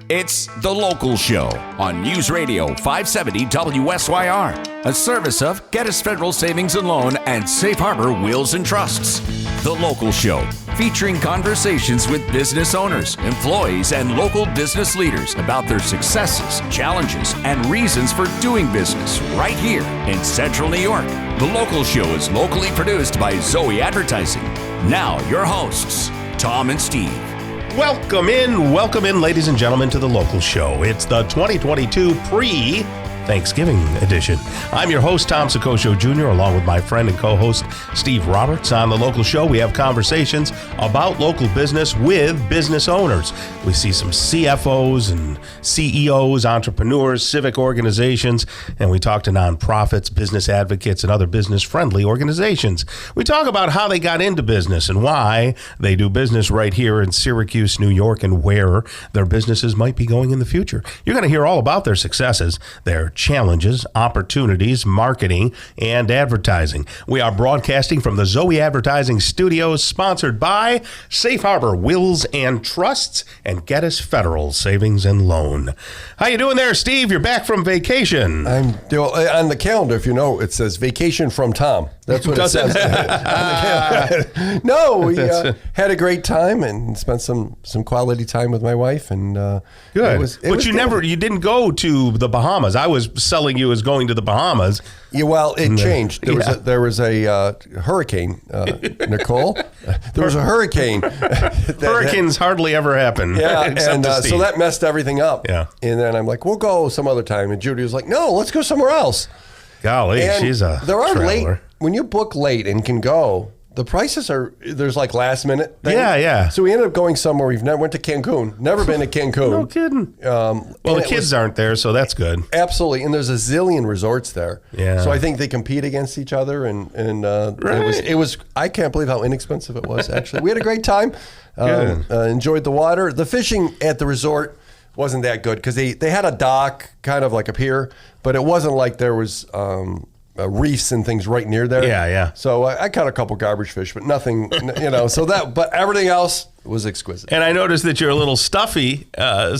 It's The Local Show on News Radio 570 WSYR, a service of Geddes Federal Savings and Loan and Safe Harbor Wills and Trusts. The Local Show, featuring conversations with business owners, employees, and local business leaders about their successes, challenges, and reasons for doing business right here in Central New York. The Local Show is locally produced by Zoe Advertising. Now, your hosts, Tom and Steve. Welcome in, ladies and gentlemen, to The Local Show. It's the 2022 pre-Thanksgiving edition. I'm your host, Tom Soccocio Jr., along with my friend and co-host, Steve Roberts. On The Local Show, we have conversations about local business with business owners. We see some CFOs and CEOs, entrepreneurs, civic organizations, and we talk to nonprofits, business advocates, and other business-friendly organizations. We talk about how they got into business and why they do business right here in Syracuse, New York, and where their businesses might be going in the future. You're going to hear all about their successes, their challenges, opportunities, marketing, and advertising. We are broadcasting from the Zoe Advertising Studios, sponsored by Safe Harbor Wills and Trusts and Geddes Federal Savings and Loan. How you doing there, Steve? You're back from vacation. I'm doing on the calendar. If you know, it says "Vacation from Tom." That's what it says. No, we had a great time and spent some quality time with my wife. And good. But you didn't go to the Bahamas. I was selling you as going to the Bahamas. Yeah, well, it changed. There was a hurricane, Nicole. There was a hurricane. Hurricanes hardly ever happen. Yeah, and so that messed everything up. Yeah. And then I'm like, we'll go some other time. And Judy was like, no, let's go somewhere else. Golly, and she's a there are traveler. late, when you book late and can go, the prices there's like last minute things. Yeah. So we ended up going somewhere we've never went to Cancun. Never been to Cancun. No kidding. Well, the kids aren't there, so that's good. Absolutely. And there's a zillion resorts there. Yeah. So I think they compete against each other. And right. it was, I can't believe how inexpensive it was, actually. We had a great time. Enjoyed the water. The fishing at the resort wasn't that good because they had a dock, kind of like a pier, but it wasn't like there was reefs and things right near there. Yeah. So I caught a couple garbage fish, but nothing, but everything else was exquisite. And I noticed that you're a little stuffy. Yeah,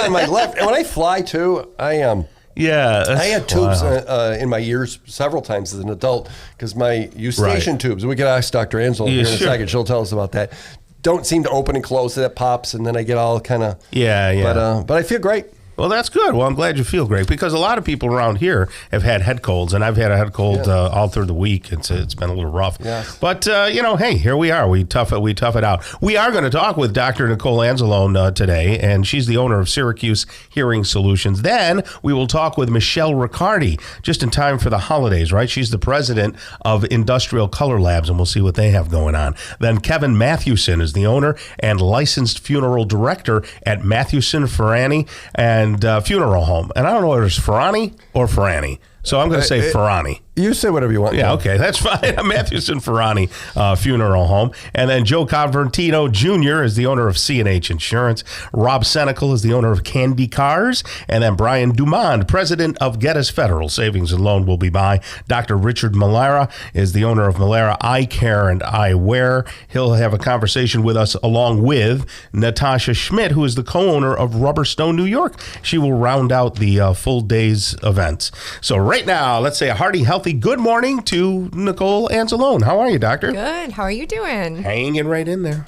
my left. And when I fly too, I am. Yeah. I had tubes in my ears several times as an adult because my eustachian tubes, we could ask Dr. Anzalone here in a second. She'll tell us about that. Don't seem to open and close. That pops, and then I get all kind of... Yeah. But I feel great. Well, that's good. Well, I'm glad you feel great because a lot of people around here have had head colds, and I've had a head cold all through the week. It's been a little rough. Yes. But, hey, here we are. We tough it out. We are going to talk with Dr. Nicole Anzalone today, and she's the owner of Syracuse Hearing Solutions. Then we will talk with Michelle Riccardi, just in time for the holidays, right? She's the president of Industrial Color Labs, and we'll see what they have going on. Then Kevin Mathewson is the owner and licensed funeral director at Mathewson-Forani and funeral home. And I don't know whether it's Forani or Forani. So I'm going to say Forani. You say whatever you want. Yeah, okay, that's fine. Mathewson-Forani Funeral Home. And then Joe Convertino Jr. is the owner of C&H Insurance. Rob Senecal is the owner of Candy Cars. And then Brian Dumond, president of Geddes Federal Savings and Loan, will be by. Dr. Richard Malera is the owner of Malera Eye Care and Eyewear. He'll have a conversation with us along with Natasha Schmidt, who is the co-owner of Rubberstone, New York. She will round out the full day's events. So right now, let's say a hearty, healthy good morning to Nicole Anzalone. How are you, doctor? Good. How are you doing? Hanging right in there.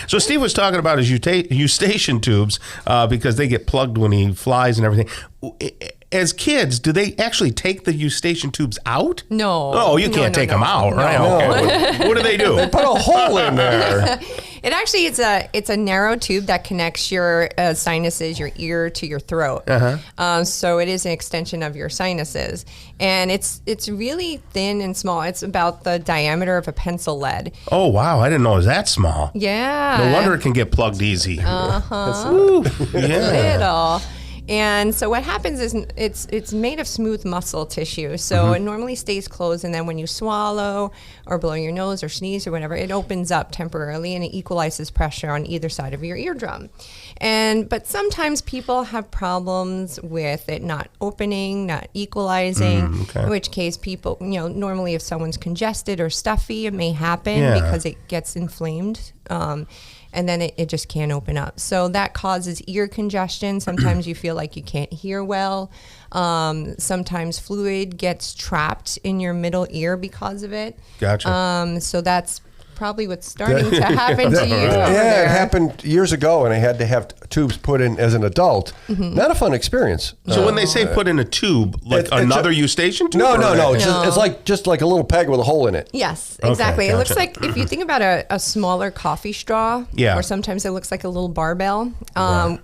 So Steve was talking about his eustachian tubes because they get plugged when he flies and everything. As kids, do they actually take the eustachian tubes out? No. Oh, you can't take them out, right? No. Okay. What do they do? They put a hole in there. It actually it's a narrow tube that connects your sinuses, your ear to your throat. So it is an extension of your sinuses, and it's really thin and small. It's about the diameter of a pencil lead. Oh wow, I didn't know it was that small. Yeah. No wonder it can get plugged easy. Little. And so what happens is it's made of smooth muscle tissue. So it normally stays closed, and then when you swallow or blow your nose or sneeze or whatever, it opens up temporarily and it equalizes pressure on either side of your eardrum. But sometimes people have problems with it not opening, not equalizing, in which case people, normally if someone's congested or stuffy, it may happen because it gets inflamed. and then it just can't open up. So that causes ear congestion. Sometimes you feel like you can't hear well. Sometimes fluid gets trapped in your middle ear because of it. Gotcha. So that's probably what's starting to happen to you. Yeah, it happened years ago, and I had to have tubes put in as an adult. Not a fun experience. So when they say put in a tube, like another Eustachian tube? No. It's just like a little peg with a hole in it. Yes, exactly. Okay, It looks gotcha. like, if you think about a smaller coffee straw, Yeah. or sometimes it looks like a little barbell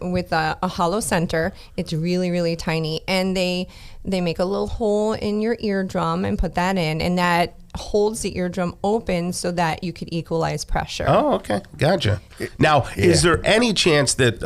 with a hollow center. It's really, really tiny. And they make a little hole in your eardrum and put that in, and that holds the eardrum open so that you could equalize pressure. Oh, okay. Gotcha. Now, is there any chance that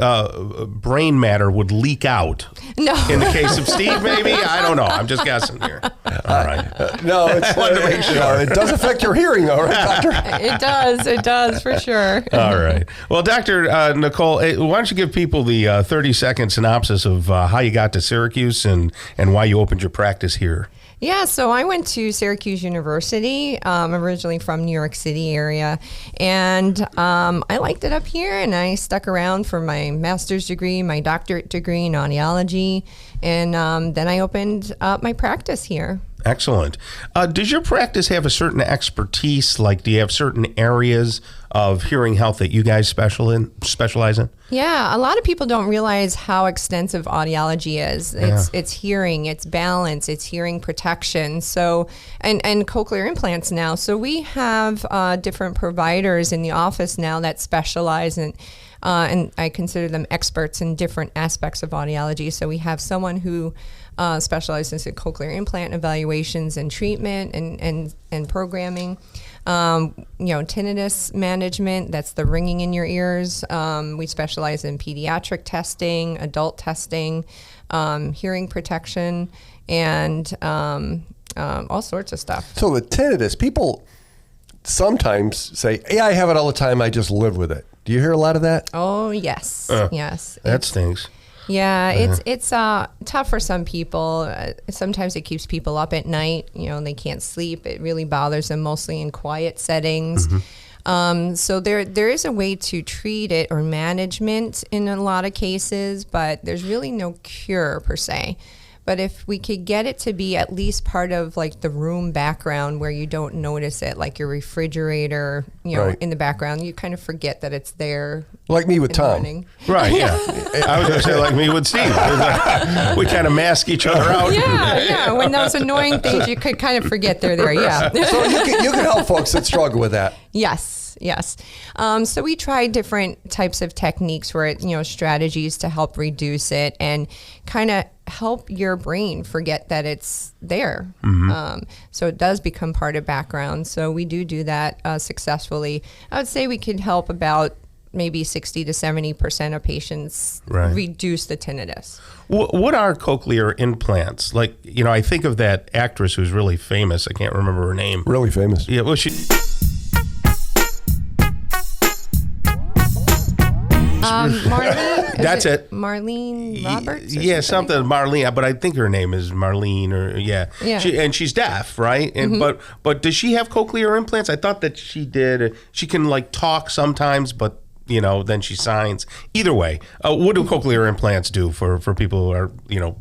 brain matter would leak out? No. In the case of Steve, maybe? I don't know. I'm just guessing here. All right. No, it's, wanted to make sure. it does affect your hearing, though, right, doctor? It does for sure. All right. Well, Dr. Nicole, why don't you give people the 30-second synopsis of how you got to Syracuse and why you opened your practice here? Yeah, so I went to Syracuse University, originally from New York City area, and I liked it up here, and I stuck around for my master's degree, my doctorate degree in audiology, and then I opened up my practice here. Excellent. Does your practice have a certain expertise? Like, do you have certain areas of hearing health that you guys specialize in? Yeah, a lot of people don't realize how extensive audiology is. It's hearing, it's balance, it's hearing protection. So, and cochlear implants now. So we have different providers in the office now that specialize in, and I consider them experts in different aspects of audiology. So we have someone who specializes in cochlear implant evaluations and treatment and programming. Tinnitus management, that's the ringing in your ears. We specialize in pediatric testing, adult testing, hearing protection, and all sorts of stuff. So the tinnitus, people sometimes say, yeah, I have it all the time, I just live with it. Do you hear a lot of that? Oh, yes. Yes. That stinks. Yeah, it's tough for some people. Sometimes it keeps people up at night. They can't sleep. It really bothers them, mostly in quiet settings. So there is a way to treat it or management in a lot of cases, but there's really no cure per se. But if we could get it to be at least part of like the room background where you don't notice it, like your refrigerator, Right. in the background, you kind of forget that it's there. Like me with in the Tom. morning. Right, yeah. I was going to say like me with Steve. We kind of mask each other out. Yeah. When those annoying things, you could kind of forget they're there. Yeah. So you can help folks that struggle with that. Yes. So we tried different types of techniques where strategies to help reduce it and kind of help your brain forget that it's there. So it does become part of background. So we do that successfully. I would say we could help about maybe 60 to 70% of patients reduce the tinnitus. What are cochlear implants? Like, I think of that actress who's really famous. I can't remember her name. Really famous. Yeah, well, she... Marlene? That's it. Marlene Roberts? Yeah, something Marlene, but I think her name is Marlene, or yeah. And she's deaf, right? And but does she have cochlear implants? I thought that she did. She can like talk sometimes, but then she signs. Either way, what do cochlear implants do for people who are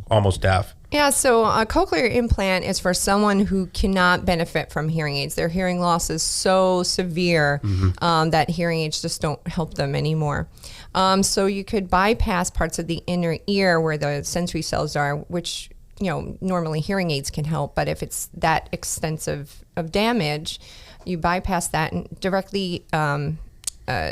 almost deaf? Yeah, so a cochlear implant is for someone who cannot benefit from hearing aids. Their hearing loss is so severe that hearing aids just don't help them anymore. So you could bypass parts of the inner ear where the sensory cells are, which normally hearing aids can help. But if it's that extensive of damage, you bypass that and directly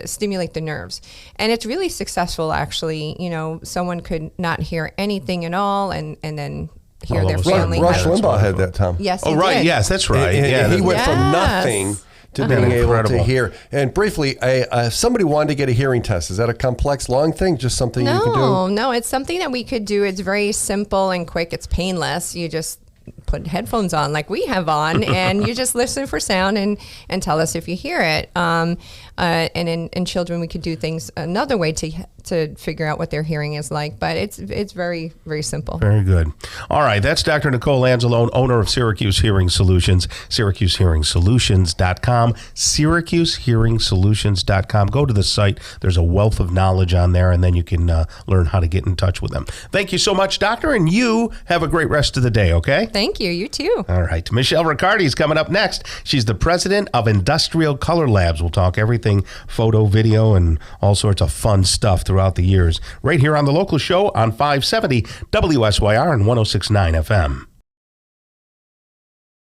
stimulate the nerves. And it's really successful, actually. Someone could not hear anything at all and then hear their family. Rush Limbaugh had that, Tom. Yes, Oh, right. did. Yes, that's right. And he went from Yes. nothing to being able Incredible. to hear. And briefly, somebody wanted to get a hearing test. Is that a complex, long thing? Just something you can do? No, it's something that we could do. It's very simple and quick. It's painless. You just put headphones on like we have on and you just listen for sound and tell us if you hear it. And in children, we could do things another way to figure out what their hearing is like. But it's very, very simple. Very good. All right. That's Dr. Nicole Anzalone, owner of Syracuse Hearing Solutions, SyracuseHearingSolutions.com, SyracuseHearingSolutions.com. Go to the site. There's a wealth of knowledge on there, and then you can learn how to get in touch with them. Thank you so much, Doctor, and you have a great rest of the day, okay? Thank you. You too. All right. Michelle Riccardi is coming up next. She's the president of Industrial Color Labs. We'll talk everything photo, video, and all sorts of fun stuff throughout the years. Right here on The Local Show on 570 WSYR and 106.9 FM.